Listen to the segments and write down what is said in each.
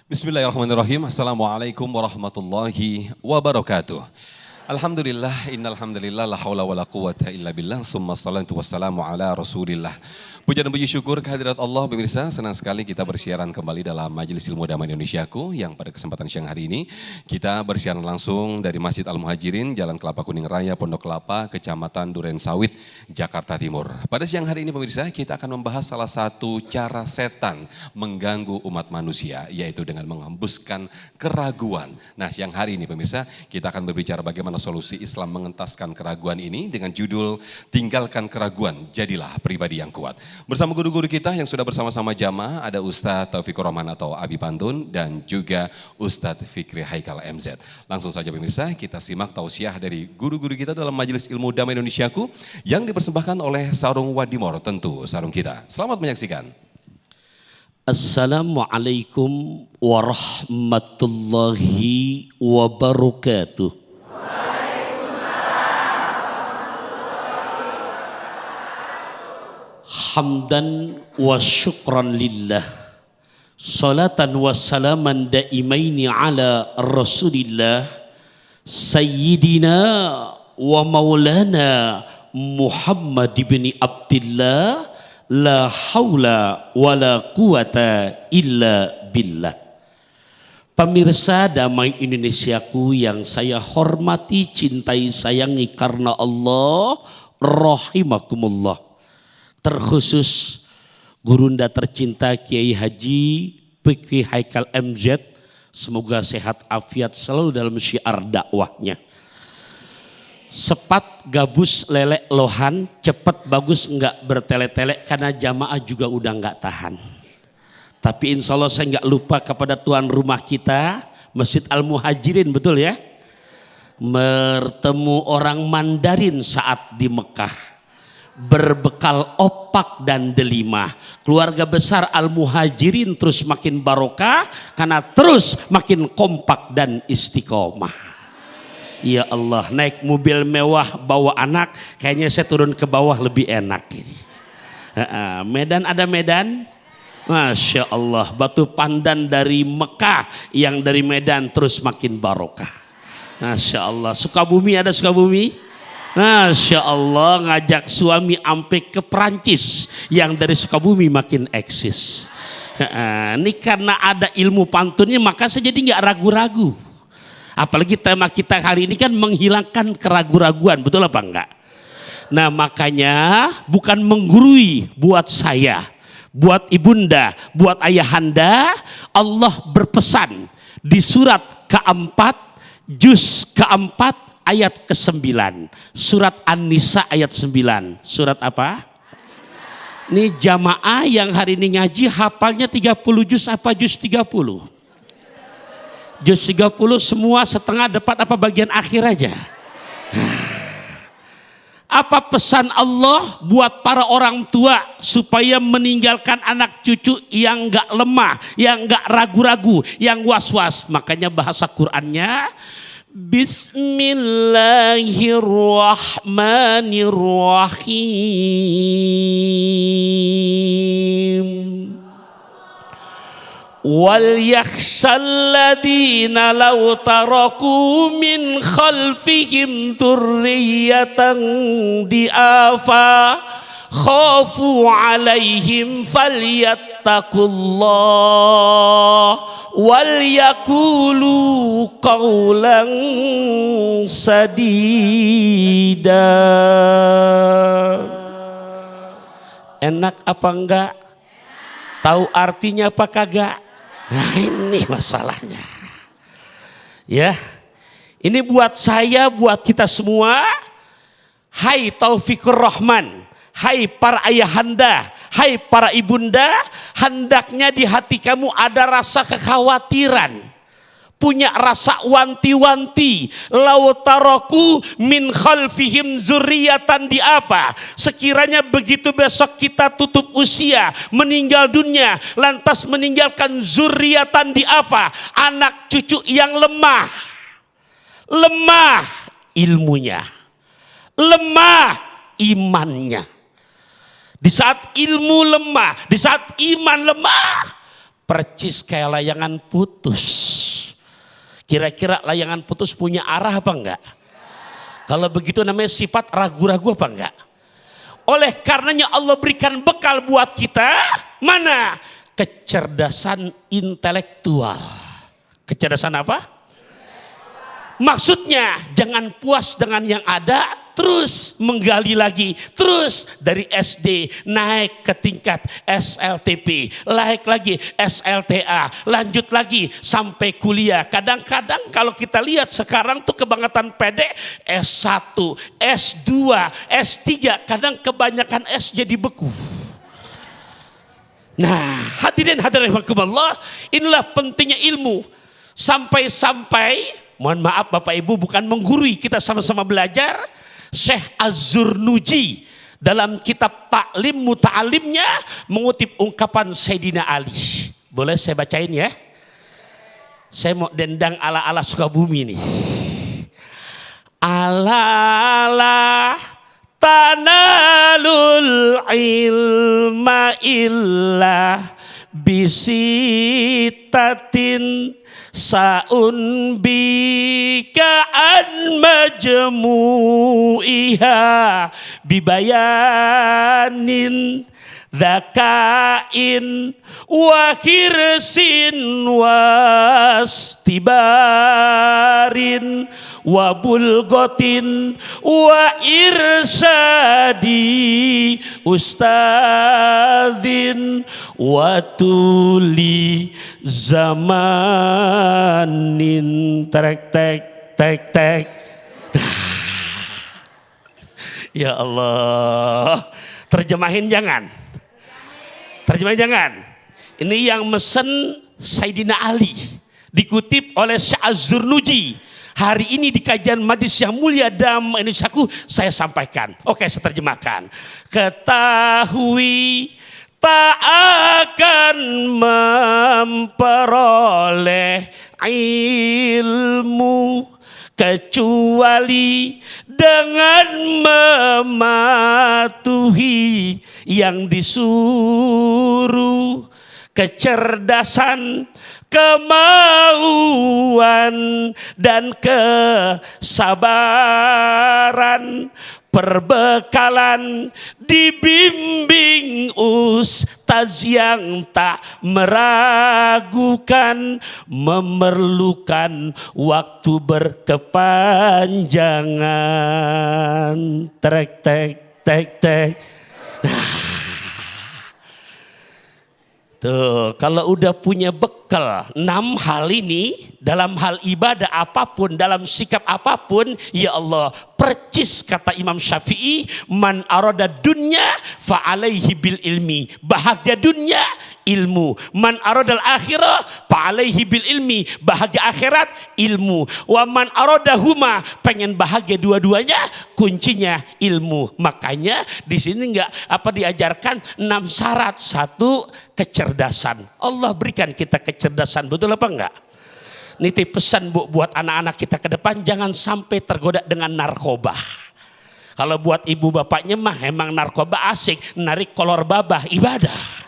Bismillahirrahmanirrahim. Assalamualaikum warahmatullahi wabarakatuh. Alhamdulillah, innalhamdulillah, la haula wa la quwata illa billah, summa salatu wassalamu ala rasulillah. Puja dan puji syukur kehadirat Allah, pemirsa. Senang sekali kita bersiaran kembali dalam Majelis Ilmu Damai Indonesiaku, yang pada kesempatan siang hari ini kita bersiaran langsung dari Masjid Al-Muhajirin, Jalan Kelapa Kuning Raya, Pondok Kelapa, Kecamatan Duren Sawit, Jakarta Timur. Pada siang hari ini, pemirsa, kita akan membahas salah satu cara setan mengganggu umat manusia, yaitu dengan menghembuskan keraguan. Nah, siang hari ini, pemirsa, kita akan berbicara bagaimana solusi Islam mengentaskan keraguan ini dengan judul Tinggalkan Keraguan, Jadilah Pribadi yang Kuat. Bersama guru-guru kita yang sudah bersama-sama jamaah, ada Ustadz Taufikur Rahman atau Abi Pantun dan juga Ustadz Fikri Haikal MZ. Langsung saja pemirsa, kita simak tausiah dari guru-guru kita dalam Majelis Ilmu Damai Indonesiaku yang dipersembahkan oleh Sarung Wadimor, tentu sarung kita. Selamat menyaksikan. Assalamualaikum warahmatullahi wabarakatuh. Hamdan wa syukran lillah, salatan wa salaman daimaini ala rasulillah, sayyidina wa maulana Muhammad ibn Abdillah, la haula wa la quwata illa billah. Pemirsa Damai Indonesiaku yang saya hormati, cintai, sayangi karena Allah, rahimakumullah. Terkhusus gurunda tercinta Kiai Haji Fikri Haikal MZ, semoga sehat afiat selalu dalam syiar dakwahnya. Sepat gabus lelek lohan, cepat bagus enggak bertele-tele, karena jamaah juga udah enggak tahan. Tapi insya Allah saya enggak lupa kepada tuan rumah kita, Masjid Al-Muhajirin, betul ya? Bertemu orang Mandarin saat di Mekah, berbekal opak dan delima. Keluarga besar Al-Muhajirin terus makin barokah karena terus makin kompak dan istiqomah. Ya Allah, naik mobil mewah bawa anak, kayaknya saya turun ke bawah lebih enak ini. Medan ada Medan, Masya Allah, batu pandan dari Mekah yang dari Medan terus makin barokah. Masya Allah. Sukabumi ada Sukabumi, Masya Allah, ngajak suami ampe ke Perancis yang dari Sukabumi makin eksis. Ini karena ada ilmu pantunnya, maka saya jadi nggak ragu-ragu. Apalagi tema kita hari ini kan menghilangkan keraguan-raguan, betul apa enggak? Nah makanya bukan menggurui buat saya, buat ibunda, buat ayahanda, Allah berpesan di surat keempat, juz keempat, ayat ke-9, surat An-Nisa ayat 9. Surat apa? Ini jamaah yang hari ini ngaji hafalnya 30 juz apa juz 30? Juz 30 semua, setengah, depan apa bagian akhir aja. Apa pesan Allah buat para orang tua supaya meninggalkan anak cucu yang enggak lemah, yang enggak ragu-ragu, yang was-was? Makanya bahasa Qur'annya Bismillahirrahmanirrahim. Wal yakhshal ladina law taraku min khalfihim dzurriyyatan diafa khafu alaihim falyattaqullah wal yaqulu qawlan sadida. Enak apa enggak? Tahu artinya apa kagak? Nah ini masalahnya. Ya, ini buat saya, buat kita semua. Hai Taufikur Rahman, hai para ayahanda, hai para ibunda, hendaknya di hati kamu ada rasa kekhawatiran, punya rasa wanti-wanti. Lau taraku min khalfihim zurriyatan di apa? Sekiranya begitu besok kita tutup usia, meninggal dunia, lantas meninggalkan zurriyatan di apa? Anak cucu yang lemah. Lemah ilmunya, lemah imannya. Di saat ilmu lemah, di saat iman lemah, percis kayak layangan putus. Kira-kira layangan putus punya arah apa enggak? Kalau begitu namanya sifat ragu-ragu apa enggak? Oleh karenanya Allah berikan bekal buat kita, mana? Kecerdasan intelektual. Kecerdasan apa? Maksudnya jangan puas dengan yang ada, terus menggali lagi, terus dari SD naik ke tingkat SLTP, naik lagi SLTA, lanjut lagi sampai kuliah. Kadang-kadang kalau kita lihat sekarang tuh kebangetan PD, S1, S2, S3, kadang kebanyakan S jadi beku. Nah, hadirin rahimakumullah, inilah pentingnya ilmu. Sampai-sampai, mohon maaf Bapak Ibu, bukan menggurui, kita sama-sama belajar. Syekh Az-Zurnuji dalam kitab Ta'lim Muta'alimnya mengutip ungkapan Sayyidina Ali. Boleh saya bacain ya? Saya mau dendang ala-ala Sukabumi nih. Ala tanalul ilma illa bisitatin sa'un bika an majmu'iha bibayanin dzakain wa hirsin wastibarin wa bulgotin wa irsadi ustadzin wa tuli zamanin tek tek tek tek. Ya Allah, terjemahin jangan. Terjemahin jangan. Ini yang mesen Sayyidina Ali, dikutip oleh Syekh Az-Zurnuji. Hari ini di kajian Majlis yang mulia Dhamma Indonesiaku saya sampaikan. Oke, saya terjemahkan. Ketahui tak akan memperoleh ilmu kecuali dengan mematuhi yang disuruh, kecerdasan, kemauan dan kesabaran, perbekalan, dibimbing ustaz yang tak meragukan, memerlukan waktu berkepanjangan. Tek tek tek tek. Tuh, kalau udah punya bekal 6 hal ini, dalam hal ibadah apapun, dalam sikap apapun, ya Allah, percis kata Imam Syafi'i, man arada dunya fa alaihi bil ilmi. Bahagia dunia ilmu. Man aradal akhirah fa alaihi bil ilmi. Bahagia akhirat ilmu. Wa man aradahuma, pengen bahagia dua-duanya, kuncinya ilmu. Makanya di sini diajarkan 6 syarat. 1, kecerdasan. Allah berikan kita kecerdasan, betul apa enggak? Nitip pesan Bu buat anak-anak kita ke depan, jangan sampai tergoda dengan narkoba. Kalau buat ibu bapaknya mah emang narkoba asik, narik kolor babah ibadah.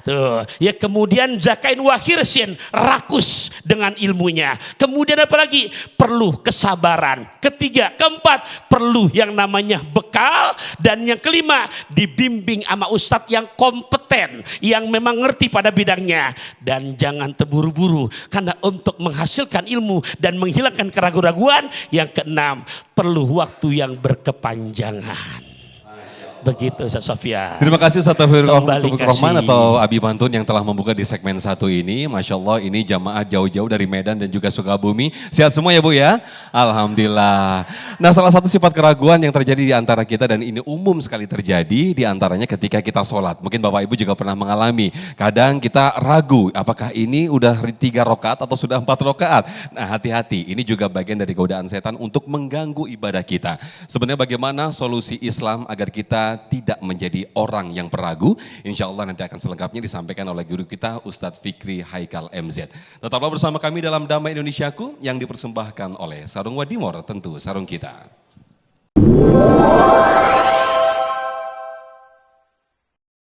Tuh, ya kemudian zakain wahirsin, rakus dengan ilmunya. Kemudian apa lagi? Perlu kesabaran. Ketiga, keempat, perlu yang namanya bekal. Dan yang kelima, dibimbing sama ustadz yang kompeten, yang memang ngerti pada bidangnya. Dan jangan terburu-buru, karena untuk menghasilkan ilmu dan menghilangkan keraguan-raguan. Yang keenam, perlu waktu yang berkepanjangan. Begitu Ustaz Sofyan. Terima kasih Ustaz Taufikur Rahman atau Abi Mantun yang telah membuka di segmen 1 ini. Masya Allah, ini jamaah jauh-jauh dari Medan dan juga Sukabumi. Sehat semua ya Bu ya? Alhamdulillah. Nah, salah satu sifat keraguan yang terjadi di antara kita, dan ini umum sekali terjadi di antaranya ketika kita sholat. Mungkin Bapak Ibu juga pernah mengalami. Kadang kita ragu apakah ini udah 3 rakaat atau sudah 4 rakaat. Nah, hati-hati, ini juga bagian dari godaan setan untuk mengganggu ibadah kita. Sebenarnya bagaimana solusi Islam agar kita tidak menjadi orang yang peragu? Insya Allah nanti akan selengkapnya disampaikan oleh guru kita Ustadz Fikri Haikal MZ. Tetaplah bersama kami dalam Dhamma Indonesiaku yang dipersembahkan oleh Sarung Wadimor, tentu sarung kita.